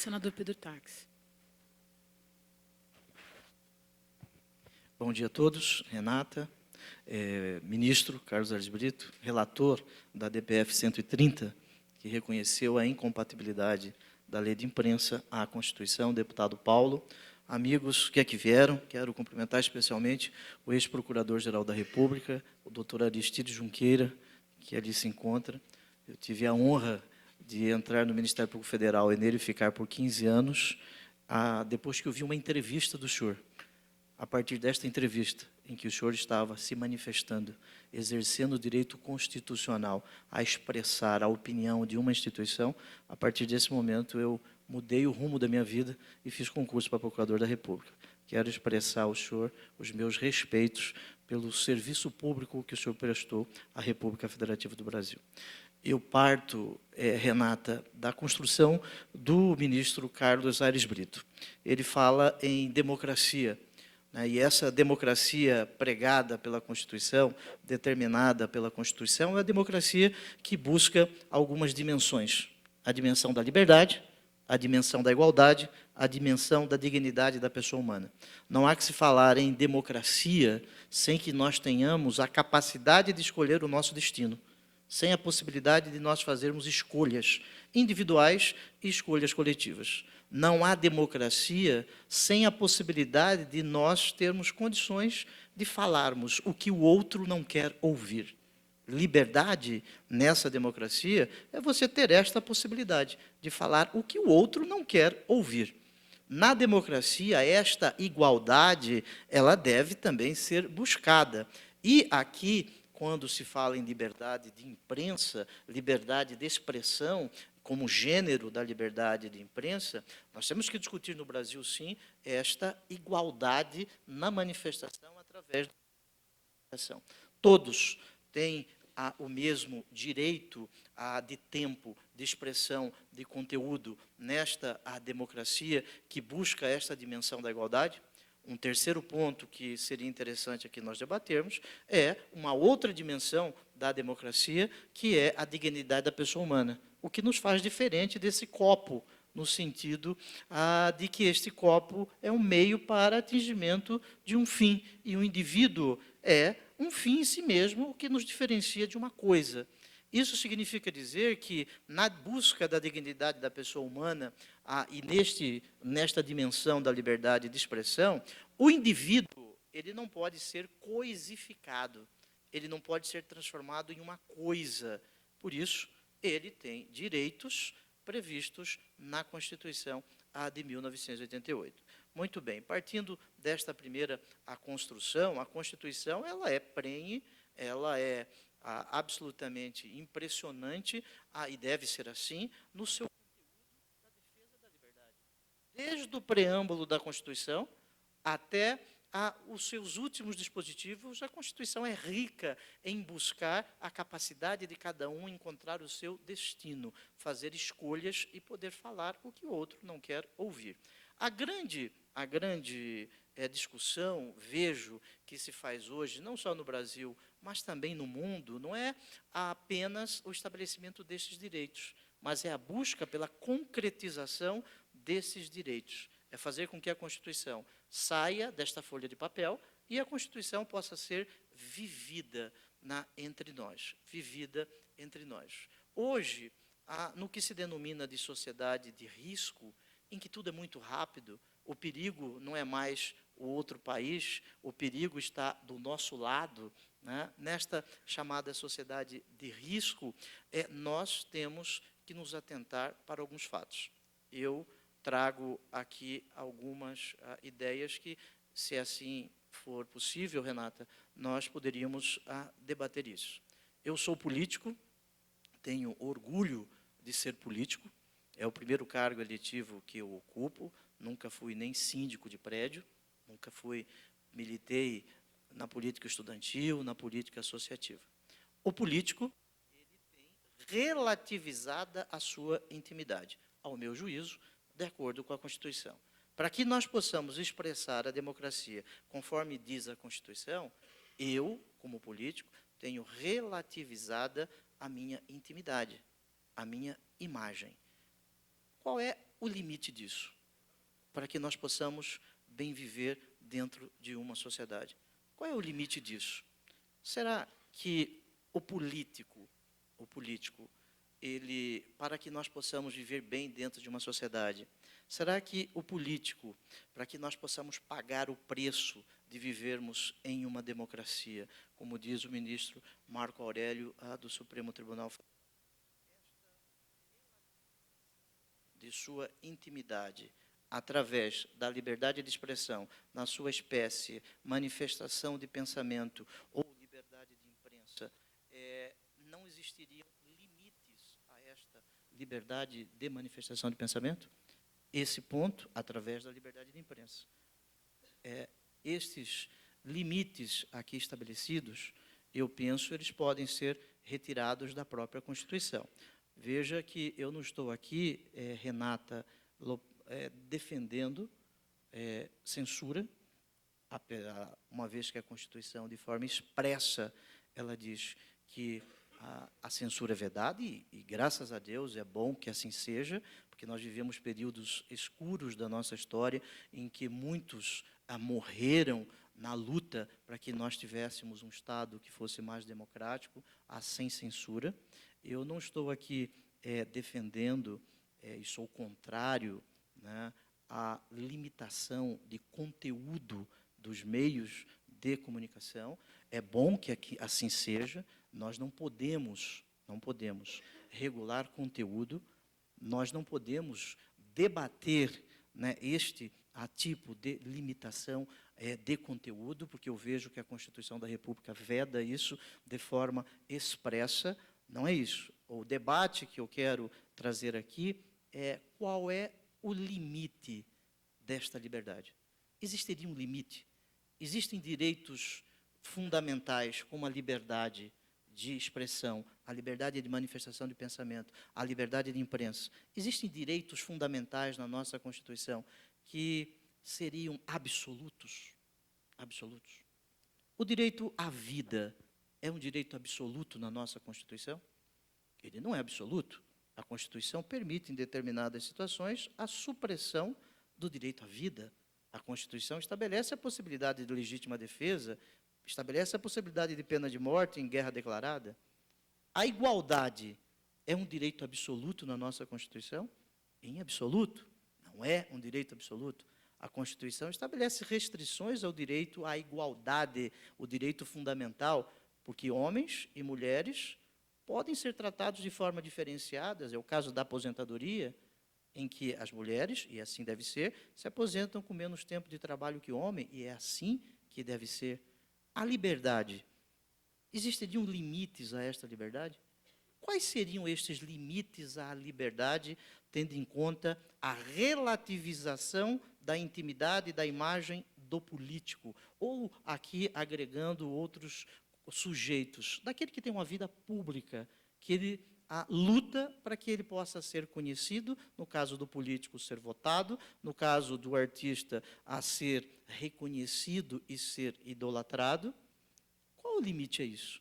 Senador Pedro Taques. Bom dia a todos. Renata, ministro Carlos Aires Brito, relator da DPF 130, que reconheceu a incompatibilidade da lei de imprensa à Constituição, deputado Paulo, amigos que aqui vieram, quero cumprimentar especialmente o ex-procurador-geral da República, o doutor Aristides Junqueira, que ali se encontra. Eu tive a honra de entrar no Ministério Público Federal e nele ficar por 15 anos, depois que eu vi uma entrevista do senhor. A partir desta entrevista, em que o senhor estava se manifestando, exercendo o direito constitucional a expressar a opinião de uma instituição, a partir desse momento eu mudei o rumo da minha vida e fiz concurso para procurador da República. Quero expressar ao senhor os meus respeitos pelo serviço público que o senhor prestou à República Federativa do Brasil. Eu parto, Renata, da construção do ministro Carlos Aires Brito. Ele fala em democracia, e essa democracia pregada pela Constituição, determinada pela Constituição, é a democracia que busca algumas dimensões. A dimensão da liberdade, a dimensão da igualdade, a dimensão da dignidade da pessoa humana. Não há que se falar em democracia sem que nós tenhamos a capacidade de escolher o nosso destino, sem a possibilidade de nós fazermos escolhas individuais e escolhas coletivas. Não há democracia sem a possibilidade de nós termos condições de falarmos o que o outro não quer ouvir. Liberdade, nessa democracia, é você ter esta possibilidade de falar o que o outro não quer ouvir. Na democracia, esta igualdade, ela deve também ser buscada. E aqui, quando se fala em liberdade de imprensa, liberdade de expressão, como gênero da liberdade de imprensa, nós temos que discutir no Brasil, sim, esta igualdade na manifestação através da comunicação. Todos têm o mesmo direito de tempo, de expressão, de conteúdo nesta democracia que busca esta dimensão da igualdade. Um terceiro ponto que seria interessante aqui nós debatermos é uma outra dimensão da democracia, que é a dignidade da pessoa humana, o que nos faz diferente desse copo, no sentido de que este copo é um meio para atingimento de um fim, e o indivíduo é um fim em si mesmo, o que nos diferencia de uma coisa. Isso significa dizer que, na busca da dignidade da pessoa humana, e nesta dimensão da liberdade de expressão, o indivíduo ele não pode ser coisificado, ele não pode ser transformado em uma coisa. Por isso, ele tem direitos previstos na Constituição de 1988. Muito bem, partindo desta primeira construção, a Constituição ela é prenhe, ela é absolutamente impressionante, e deve ser assim, no seu conteúdo da defesa da liberdade. Desde o preâmbulo da Constituição até os seus últimos dispositivos, a Constituição é rica em buscar a capacidade de cada um encontrar o seu destino, fazer escolhas e poder falar o que o outro não quer ouvir. A grande discussão, vejo, que se faz hoje, não só no Brasil, mas também no mundo, não é apenas o estabelecimento desses direitos, mas é a busca pela concretização desses direitos. É fazer com que a Constituição saia desta folha de papel e a Constituição possa ser vivida entre nós, vivida entre nós. Hoje, no que se denomina de sociedade de risco, em que tudo é muito rápido, o perigo não é mais o outro país, o perigo está do nosso lado, nesta chamada sociedade de risco, nós temos que nos atentar para alguns fatos. Eu trago aqui algumas ideias que, se assim for possível, Renata, nós poderíamos debater isso. Eu sou político, tenho orgulho de ser político, é o primeiro cargo eletivo que eu ocupo, nunca fui nem síndico de prédio, militei na política estudantil, na política associativa. O político, ele tem relativizada a sua intimidade, ao meu juízo, de acordo com a Constituição. Para que nós possamos expressar a democracia conforme diz a Constituição, eu, como político, tenho relativizada a minha intimidade, a minha imagem. qual é o limite disso? Para que nós possamos bem viver dentro de uma sociedade. Qual é o limite disso? Será que o político, ele, para que nós possamos viver bem dentro de uma sociedade, será que o político, para que nós possamos pagar o preço de vivermos em uma democracia, como diz o ministro Marco Aurélio, do Supremo Tribunal Federal, de sua intimidade, através da liberdade de expressão, na sua espécie, manifestação de pensamento ou liberdade de imprensa, não existiriam limites a esta liberdade de manifestação de pensamento? Esse ponto, através da liberdade de imprensa. Estes limites aqui estabelecidos, eu penso, eles podem ser retirados da própria Constituição. Veja que eu não estou aqui, Renata, defendendo censura, uma vez que a Constituição, de forma expressa, ela diz que a censura é vedada, e graças a Deus é bom que assim seja, porque nós vivemos períodos escuros da nossa história, em que muitos morreram na luta para que nós tivéssemos um Estado que fosse mais democrático, sem censura. Eu não estou aqui defendendo, e sou contrário, né, à limitação de conteúdo dos meios de comunicação. É bom que assim seja. Nós não podemos regular conteúdo, nós não podemos debater, né, este tipo de limitação de conteúdo, porque eu vejo que a Constituição da República veda isso de forma expressa. Não é isso. O debate que eu quero trazer aqui é qual é o limite desta liberdade. Existiria um limite? Existem direitos fundamentais, como a liberdade de expressão, a liberdade de manifestação de pensamento, a liberdade de imprensa. Existem direitos fundamentais na nossa Constituição que seriam absolutos? Absolutos. O direito à vida é um direito absoluto na nossa Constituição? Ele não é absoluto. A Constituição permite, em determinadas situações, a supressão do direito à vida. A Constituição estabelece a possibilidade de legítima defesa, estabelece a possibilidade de pena de morte em guerra declarada. A igualdade é um direito absoluto na nossa Constituição? Em absoluto. Não é um direito absoluto. A Constituição estabelece restrições ao direito à igualdade, o direito fundamental, porque homens e mulheres podem ser tratados de forma diferenciada. É o caso da aposentadoria, em que as mulheres, e assim deve ser, se aposentam com menos tempo de trabalho que o homem, e é assim que deve ser. A liberdade. Existiriam limites a esta liberdade? Quais seriam estes limites à liberdade, tendo em conta a relativização da intimidade e da imagem do político? Ou, aqui, agregando outros sujeitos, daquele que tem uma vida pública, que ele luta para que ele possa ser conhecido, no caso do político, ser votado, no caso do artista, a ser reconhecido e ser idolatrado. Qual o limite a isso?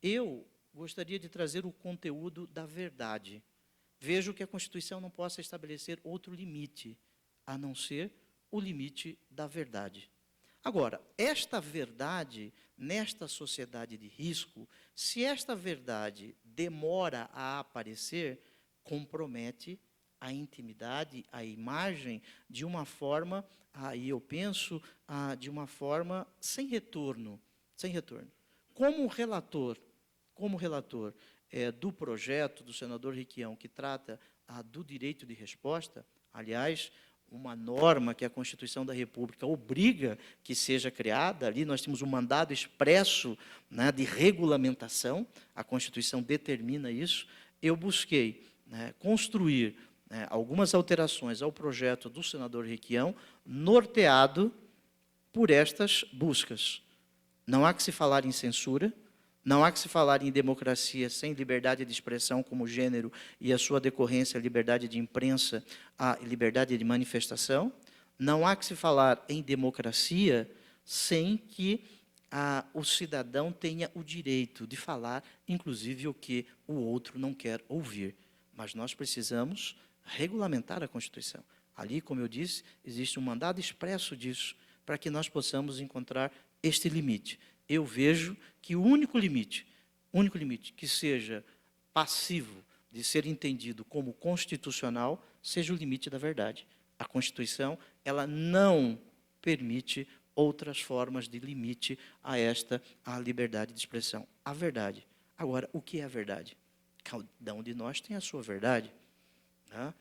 Eu gostaria de trazer o conteúdo da verdade. Vejo que a Constituição não possa estabelecer outro limite, a não ser o limite da verdade. Agora, esta verdade, nesta sociedade de risco, se esta verdade demora a aparecer, compromete a intimidade, a imagem, de uma forma, aí eu penso, de uma forma sem retorno. Sem retorno. Como relator do projeto do senador Requião, que trata do direito de resposta, aliás, uma norma que a Constituição da República obriga que seja criada, ali nós temos um mandado expresso, né, de regulamentação, a Constituição determina isso. Eu busquei, né, construir, né, algumas alterações ao projeto do senador Requião, norteado por estas buscas. Não há que se falar em censura, não há que se falar em democracia sem liberdade de expressão como gênero e a sua decorrência, a liberdade de imprensa, a liberdade de manifestação. Não há que se falar em democracia sem que o cidadão tenha o direito de falar, inclusive, o que o outro não quer ouvir. Mas nós precisamos regulamentar a Constituição. Ali, como eu disse, existe um mandado expresso disso, para que nós possamos encontrar este limite. Eu vejo que o único limite que seja passivo de ser entendido como constitucional, seja o limite da verdade. A Constituição, ela não permite outras formas de limite à liberdade de expressão. A verdade. Agora, o que é a verdade? Cada um de nós tem a sua verdade. Né?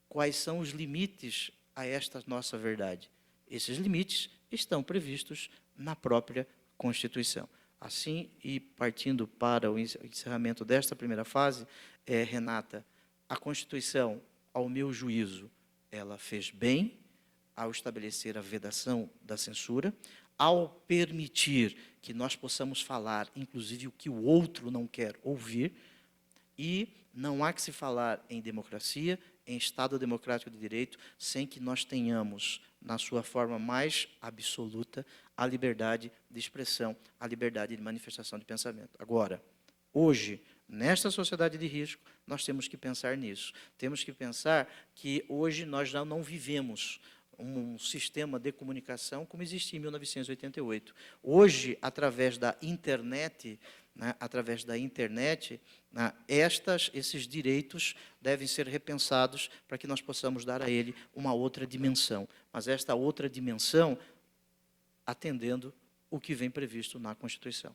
Quais são os limites a esta nossa verdade? Esses limites estão previstos na própria Constituição. Assim, e partindo para o encerramento desta primeira fase, Renata, a Constituição, ao meu juízo, ela fez bem ao estabelecer a vedação da censura, ao permitir que nós possamos falar, inclusive, o que o outro não quer ouvir, e não há que se falar em democracia, em Estado democrático de direito, sem que nós tenhamos, na sua forma mais absoluta, a liberdade de expressão, a liberdade de manifestação de pensamento. Agora, hoje, nesta sociedade de risco, nós temos que pensar nisso. Temos que pensar que hoje nós já não vivemos um sistema de comunicação como existia em 1988. Hoje, através da internet, esses direitos devem ser repensados para que nós possamos dar a ele uma outra dimensão. Mas esta outra dimensão, atendendo o que vem previsto na Constituição.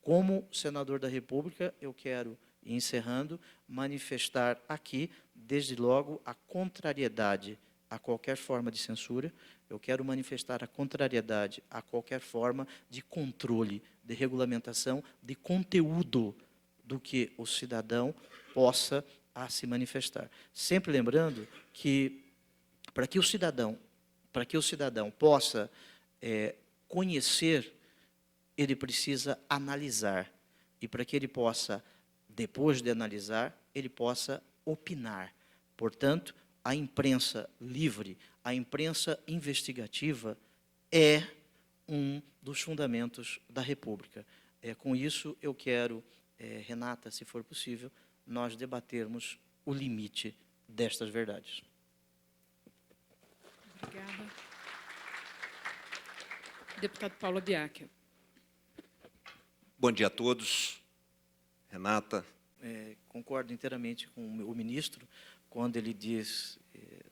Como senador da República, eu quero, encerrando, manifestar aqui, desde logo, a contrariedade a qualquer forma de censura. Eu quero manifestar a contrariedade a qualquer forma de controle, de regulamentação, de conteúdo do que o cidadão possa se manifestar. Sempre lembrando que, para que o cidadão possa conhecer, ele precisa analisar. E para que ele possa, depois de analisar, ele possa opinar. Portanto, a imprensa livre, a imprensa investigativa é um dos fundamentos da República. Com isso, eu quero, Renata, se for possível, nós debatermos o limite destas verdades. Obrigada. Deputado Paulo Abiacher. Bom dia a todos. Renata. Concordo inteiramente com o ministro, quando ele diz,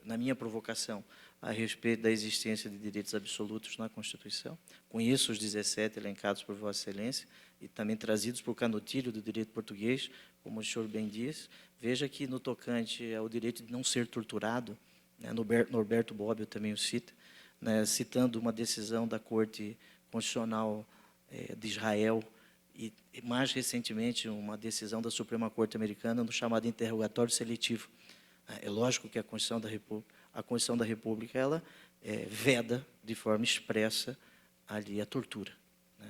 na minha provocação, a respeito da existência de direitos absolutos na Constituição. Conheço os 17 elencados por Vossa Excelência e também trazidos por Canutilho do direito português, como o senhor bem diz. Veja que, no tocante ao direito de não ser torturado, né, Norberto Bobbio também o cita, né, citando uma decisão da Corte Constitucional de Israel, e mais recentemente uma decisão da Suprema Corte Americana no chamado interrogatório seletivo. É lógico que a Constituição da República ela veda de forma expressa ali a tortura.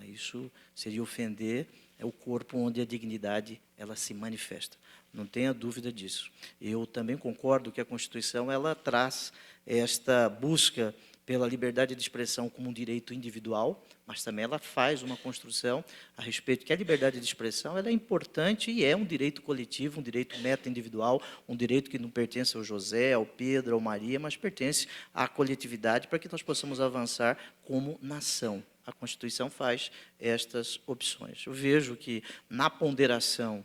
Isso seria ofender o corpo onde a dignidade ela se manifesta. Não tenha dúvida disso. Eu também concordo que a Constituição ela traz esta busca pela liberdade de expressão como um direito individual, mas também ela faz uma construção a respeito que a liberdade de expressão ela é importante e é um direito coletivo, um direito meta-individual, um direito que não pertence ao José, ao Pedro, ao Maria, mas pertence à coletividade para que nós possamos avançar como nação. A Constituição faz estas opções. Eu vejo que na ponderação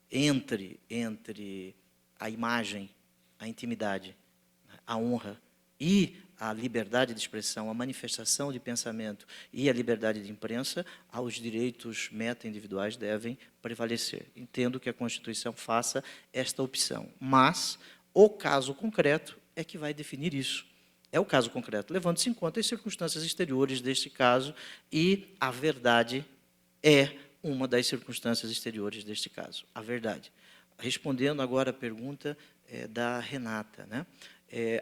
entre a imagem, a intimidade, a honra e a liberdade de expressão, a manifestação de pensamento e a liberdade de imprensa, os direitos meta-individuais devem prevalecer. Entendo que a Constituição faça esta opção, mas o caso concreto é que vai definir isso. É o caso concreto, levando-se em conta as circunstâncias exteriores deste caso, e a verdade é uma das circunstâncias exteriores deste caso, a verdade. Respondendo agora a pergunta da Renata, né?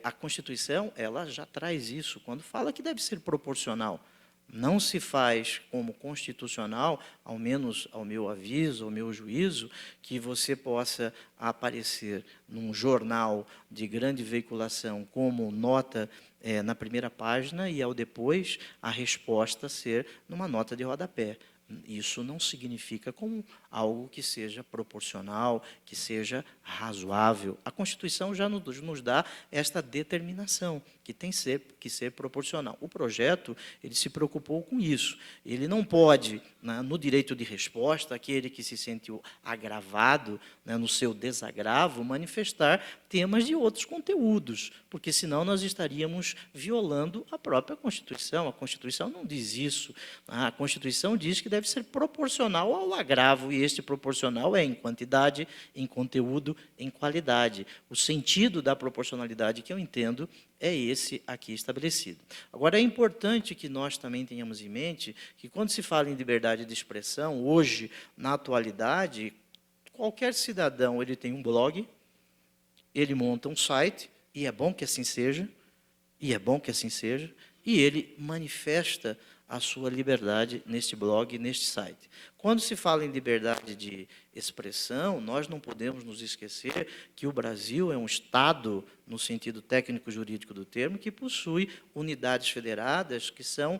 A Constituição ela já traz isso, quando fala que deve ser proporcional. Não se faz como constitucional, ao menos ao meu aviso, ao meu juízo, que você possa aparecer num jornal de grande veiculação como nota na primeira página e, ao depois, a resposta ser numa nota de rodapé. Isso não significa como algo que seja proporcional, que seja razoável. A Constituição já nos dá esta determinação, que tem que ser proporcional. O projeto, ele se preocupou com isso. Ele não pode, né, no direito de resposta, aquele que se sentiu agravado, né, no seu desagravo, manifestar temas de outros conteúdos, porque senão nós estaríamos violando a própria Constituição. A Constituição não diz isso. A Constituição diz que deve ser proporcional ao agravo, e este proporcional é em quantidade, em conteúdo, em qualidade. O sentido da proporcionalidade que eu entendo é esse aqui estabelecido. Agora, é importante que nós também tenhamos em mente que, quando se fala em liberdade de expressão, hoje, na atualidade, qualquer cidadão ele tem um blog, ele monta um site, e é bom que assim seja, e ele manifesta a sua liberdade neste blog, neste site. Quando se fala em liberdade de expressão, nós não podemos nos esquecer que o Brasil é um Estado, no sentido técnico-jurídico do termo, que possui unidades federadas que são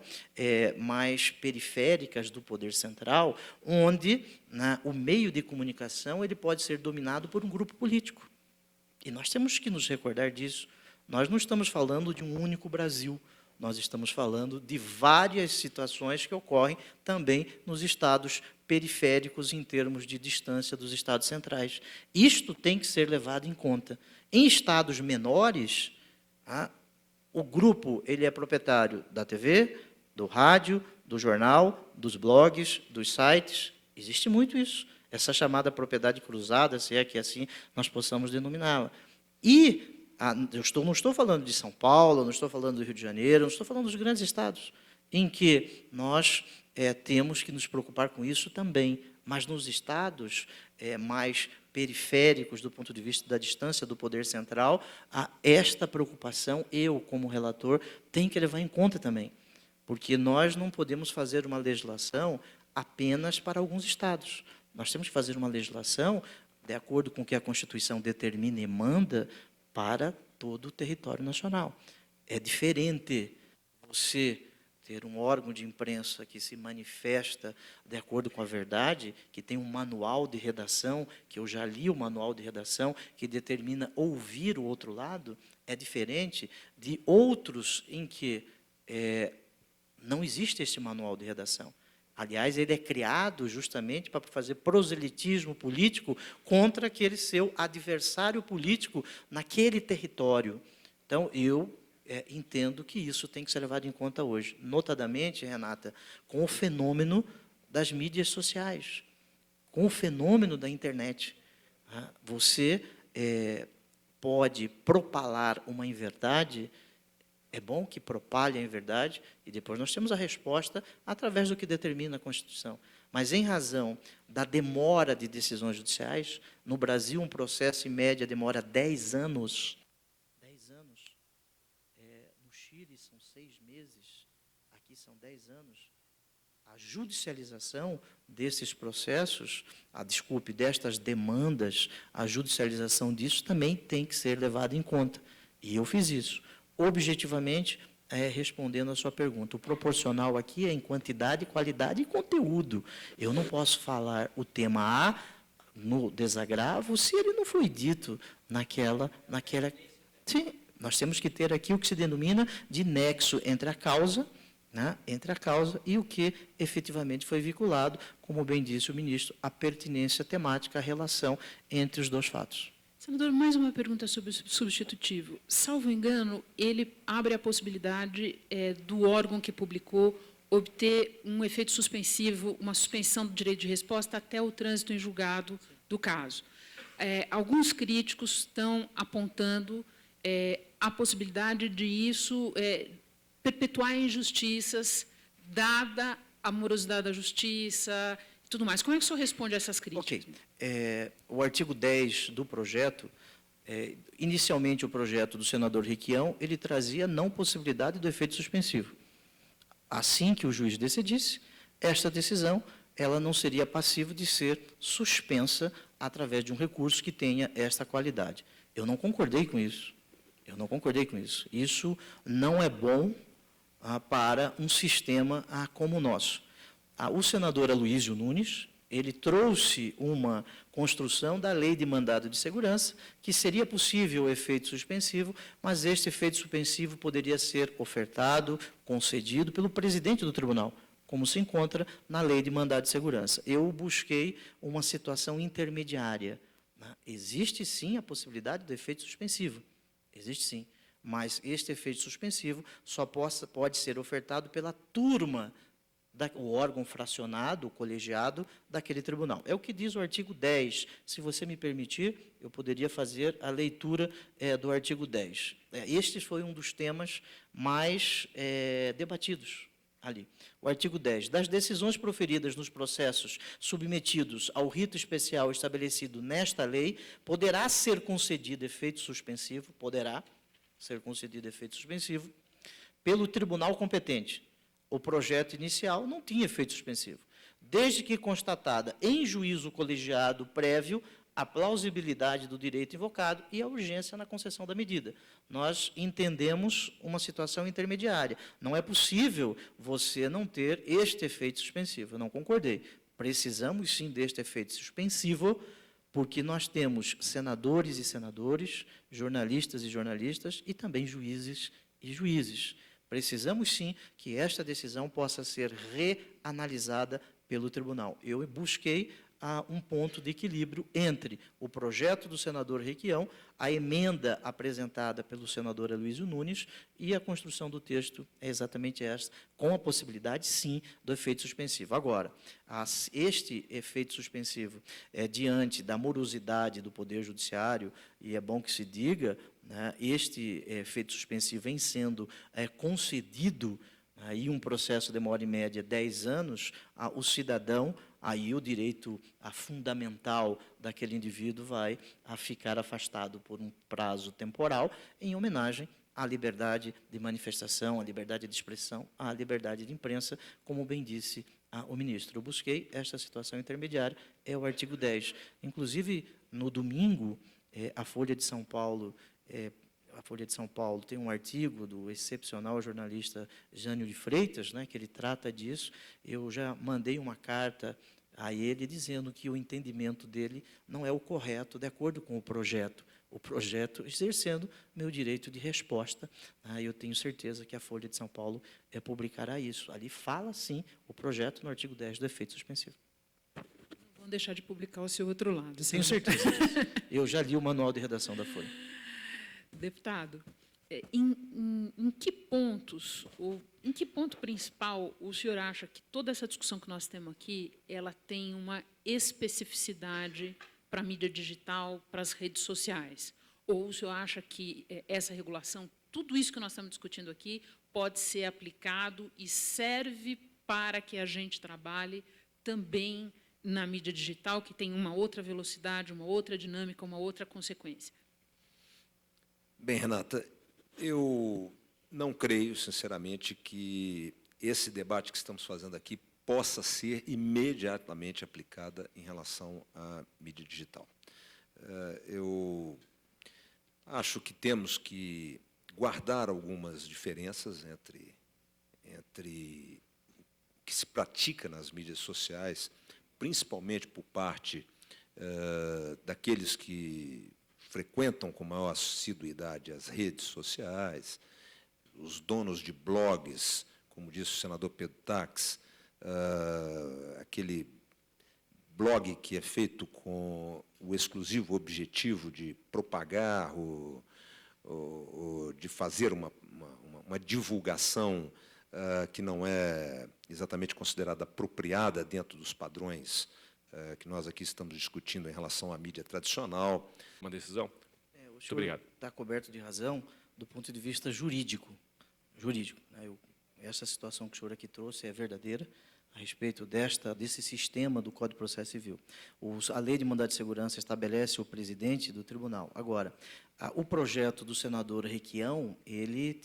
mais periféricas do poder central, onde, né, o meio de comunicação ele pode ser dominado por um grupo político. E nós temos que nos recordar disso. Nós não estamos falando de um único Brasil, nós estamos falando de várias situações que ocorrem também nos estados periféricos em termos de distância dos estados centrais. Isto tem que ser levado em conta. Em estados menores, o grupo ele é proprietário da TV, do rádio, do jornal, dos blogs, dos sites. Existe muito isso, essa chamada propriedade cruzada, se é que assim nós possamos denominá-la. E não estou falando de São Paulo, não estou falando do Rio de Janeiro, não estou falando dos grandes estados, em que nós temos que nos preocupar com isso também. Mas nos estados mais periféricos, do ponto de vista da distância do poder central, esta preocupação, eu, como relator, tenho que levar em conta também. Porque nós não podemos fazer uma legislação apenas para alguns estados. Nós temos que fazer uma legislação, de acordo com o que a Constituição determina e manda, para todo o território nacional. É diferente você ter um órgão de imprensa que se manifesta de acordo com a verdade, que tem um manual de redação, que eu já li o manual de redação, que determina ouvir o outro lado, é diferente de outros em que não existe esse manual de redação. Aliás, ele é criado justamente para fazer proselitismo político contra aquele seu adversário político naquele território. Então, eu entendo que isso tem que ser levado em conta hoje. Notadamente, Renata, com o fenômeno das mídias sociais, com o fenômeno da internet. Você pode propalar uma inverdade. É bom que propalhe a inverdade, e depois nós temos a resposta através do que determina a Constituição. Mas, em razão da demora de decisões judiciais, no Brasil, um processo, em média, demora 10 anos. 10 anos. No Chile, são 6 meses. Aqui, são 10 anos. A judicialização desses processos, destas demandas, a judicialização disso também tem que ser levada em conta. E eu fiz isso. Objetivamente, respondendo a sua pergunta, o proporcional aqui é em quantidade, qualidade e conteúdo. Eu não posso falar o tema A no desagravo se ele não foi dito naquela. Sim, nós temos que ter aqui o que se denomina de nexo entre a causa, né, e o que efetivamente foi vinculado, como bem disse o ministro, a pertinência temática, a relação entre os dois fatos. Senador, mais uma pergunta sobre o substitutivo. Salvo engano, ele abre a possibilidade do órgão que publicou obter um efeito suspensivo, uma suspensão do direito de resposta até o trânsito em julgado do caso. Alguns críticos estão apontando a possibilidade de isso perpetuar injustiças, dada a morosidade da justiça e tudo mais. Como é que o senhor responde a essas críticas? Ok. O artigo 10 do projeto, inicialmente o projeto do senador Requião, ele trazia não possibilidade do efeito suspensivo. Assim que o juiz decidisse, esta decisão ela não seria passível de ser suspensa através de um recurso que tenha esta qualidade. Eu não concordei com isso. Isso não é bom para um sistema como o nosso. O senador Aloísio Nunes, ele trouxe uma construção da lei de mandado de segurança, que seria possível o efeito suspensivo, mas este efeito suspensivo poderia ser ofertado, concedido pelo presidente do tribunal, como se encontra na lei de mandado de segurança. Eu busquei uma situação intermediária. Existe, sim, a possibilidade do efeito suspensivo. Existe, sim. Mas este efeito suspensivo só pode ser ofertado pela turma, o órgão fracionado, o colegiado daquele tribunal. É o que diz o artigo 10. Se você me permitir, eu poderia fazer a leitura do artigo 10. Este foi um dos temas mais debatidos ali. O artigo 10. Das decisões proferidas nos processos submetidos ao rito especial estabelecido nesta lei, poderá ser concedido efeito suspensivo, pelo tribunal competente. O projeto inicial não tinha efeito suspensivo, desde que constatada em juízo colegiado prévio a plausibilidade do direito invocado e a urgência na concessão da medida. Nós entendemos uma situação intermediária. Não é possível você não ter este efeito suspensivo. Eu não concordei. Precisamos, sim, deste efeito suspensivo, porque nós temos senadores e senadores, jornalistas e jornalistas, e também juízes e juízes. Precisamos, sim, que esta decisão possa ser reanalisada pelo tribunal. Eu busquei um ponto de equilíbrio entre o projeto do senador Requião, a emenda apresentada pelo senador Aloysio Nunes e a construção do texto é exatamente esta, com a possibilidade, sim, do efeito suspensivo. Agora, este efeito suspensivo, diante da morosidade do Poder Judiciário, e é bom que se diga, né, este efeito suspensivo em sendo concedido, aí um processo demora em média 10 anos, o cidadão, aí o direito fundamental daquele indivíduo vai ficar afastado por um prazo temporal, em homenagem à liberdade de manifestação, à liberdade de expressão, à liberdade de imprensa, como bem disse o ministro. Eu busquei esta situação intermediária, é o artigo 10. Inclusive, no domingo, a Folha de São Paulo tem um artigo do excepcional jornalista Jânio de Freitas, né, que ele trata disso. Eu já mandei uma carta a ele dizendo que o entendimento dele não é o correto, de acordo com o projeto exercendo meu direito de resposta. Eu tenho certeza que a Folha de São Paulo publicará isso. Ali fala, sim, o projeto no artigo 10 do efeito suspensivo. Vão deixar de publicar o seu outro lado. Tenho certeza disso. Eu já li o manual de redação da Folha. Deputado, em que pontos, ou em que ponto principal o senhor acha que toda essa discussão que nós temos aqui, ela tem uma especificidade para a mídia digital, para as redes sociais? Ou o senhor acha que essa regulação, tudo isso que nós estamos discutindo aqui, pode ser aplicado e serve para que a gente trabalhe também na mídia digital, que tem uma outra velocidade, uma outra dinâmica, uma outra consequência? Bem, Renata, eu não creio, sinceramente, que esse debate que estamos fazendo aqui possa ser imediatamente aplicada em relação à mídia digital. Eu acho que temos que guardar algumas diferenças entre o que se pratica nas mídias sociais, principalmente por parte daqueles que frequentam com maior assiduidade as redes sociais, os donos de blogs, como disse o senador Pedro Tax, aquele blog que é feito com o exclusivo objetivo de propagar, de fazer uma divulgação que não é exatamente considerada apropriada dentro dos padrões que nós aqui estamos discutindo em relação à mídia tradicional. Uma decisão? Muito obrigado. Está coberto de razão do ponto de vista jurídico. Essa situação que o senhor aqui trouxe é verdadeira a respeito desse sistema do Código de Processo Civil. A Lei de Mandado de Segurança estabelece o presidente do tribunal. Agora, o projeto do senador Requião, ele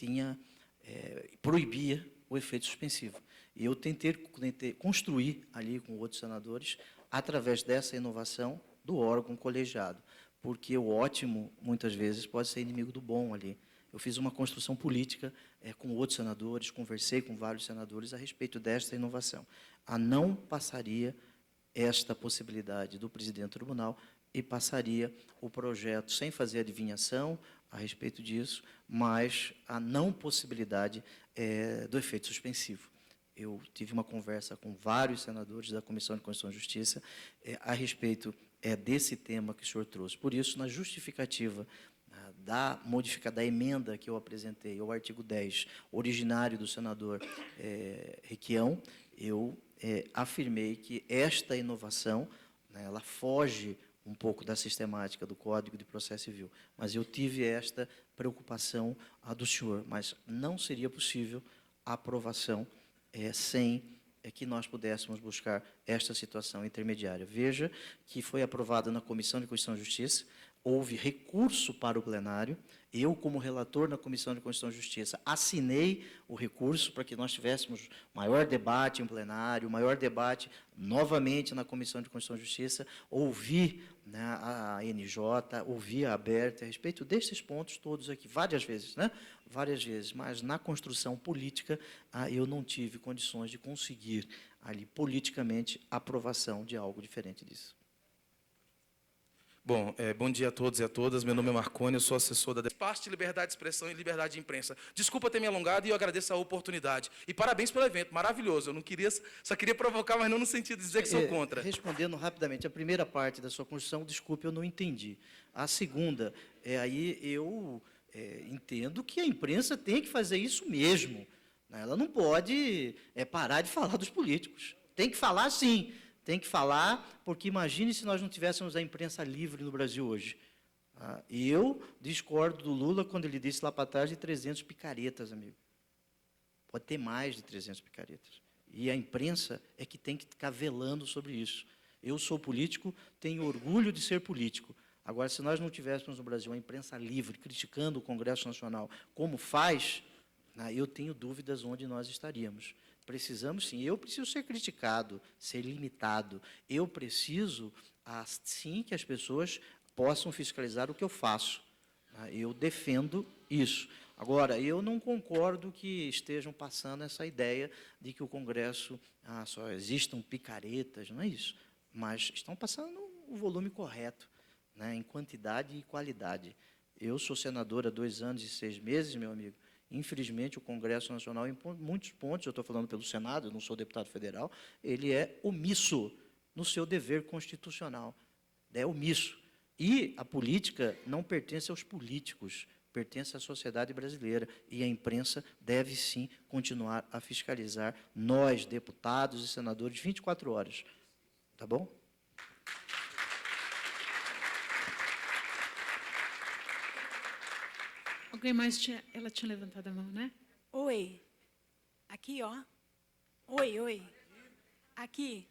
proibia o efeito suspensivo. E eu tentei construir ali com outros senadores, através dessa inovação do órgão colegiado, porque o ótimo, muitas vezes, pode ser inimigo do bom ali. Eu fiz uma construção política com outros senadores, conversei com vários senadores a respeito desta inovação. Não passaria esta possibilidade do presidente do tribunal e passaria o projeto sem fazer adivinhação a respeito disso, mas a não possibilidade do efeito suspensivo. Eu tive uma conversa com vários senadores da Comissão de Constituição e Justiça a respeito desse tema que o senhor trouxe. Por isso, na justificativa da emenda que eu apresentei ao artigo 10, originário do senador Requião, eu afirmei que esta inovação, né, ela foge um pouco da sistemática do Código de Processo Civil, mas eu tive esta preocupação do senhor, mas não seria possível a aprovação sem que nós pudéssemos buscar esta situação intermediária. Veja que foi aprovada na Comissão de Constituição e Justiça, houve recurso para o plenário, eu, como relator na Comissão de Constituição e Justiça, assinei o recurso para que nós tivéssemos maior debate em plenário, maior debate novamente na Comissão de Constituição e Justiça, ouvi, né, a NJ, ouvi a ABERT a respeito desses pontos todos aqui, várias vezes, né? Várias vezes, mas na construção política eu não tive condições de conseguir ali politicamente a aprovação de algo diferente disso. Bom, bom dia a todos e a todas. Meu nome é Marconi, eu sou assessor da parte de liberdade de expressão e liberdade de imprensa. Desculpa ter me alongado e eu agradeço a oportunidade. E parabéns pelo evento, maravilhoso. Eu não queria, só queria provocar, mas não no sentido de dizer que sou contra. Respondendo rapidamente, a primeira parte da sua construção, desculpe, eu não entendi. A segunda, aí eu entendo que a imprensa tem que fazer isso mesmo. Né? Ela não pode parar de falar dos políticos. Tem que falar, sim. Tem que falar, porque imagine se nós não tivéssemos a imprensa livre no Brasil hoje. Eu discordo do Lula quando ele disse lá para trás de 300 picaretas, amigo. Pode ter mais de 300 picaretas. E a imprensa é que tem que ficar velando sobre isso. Eu sou político, tenho orgulho de ser político. Agora, se nós não tivéssemos no Brasil a imprensa livre, criticando o Congresso Nacional, como faz, eu tenho dúvidas onde nós estaríamos. Precisamos, sim, eu preciso ser criticado, ser limitado. Eu preciso, sim, que as pessoas possam fiscalizar o que eu faço. Eu defendo isso. Agora, eu não concordo que estejam passando essa ideia de que o Congresso só existam picaretas, não é isso. Mas estão passando o volume correto, né, em quantidade e qualidade. Eu sou senador há 2 anos e 6 meses, meu amigo. Infelizmente, o Congresso Nacional, em muitos pontos, eu estou falando pelo Senado, eu não sou deputado federal, ele é omisso no seu dever constitucional. É omisso. E a política não pertence aos políticos, pertence à sociedade brasileira. E a imprensa deve, sim, continuar a fiscalizar nós, deputados e senadores, 24 horas. Tá bom? Alguém mais tinha... Ela tinha levantado a mão, né? Oi. Aqui, ó. Oi, oi. Aqui.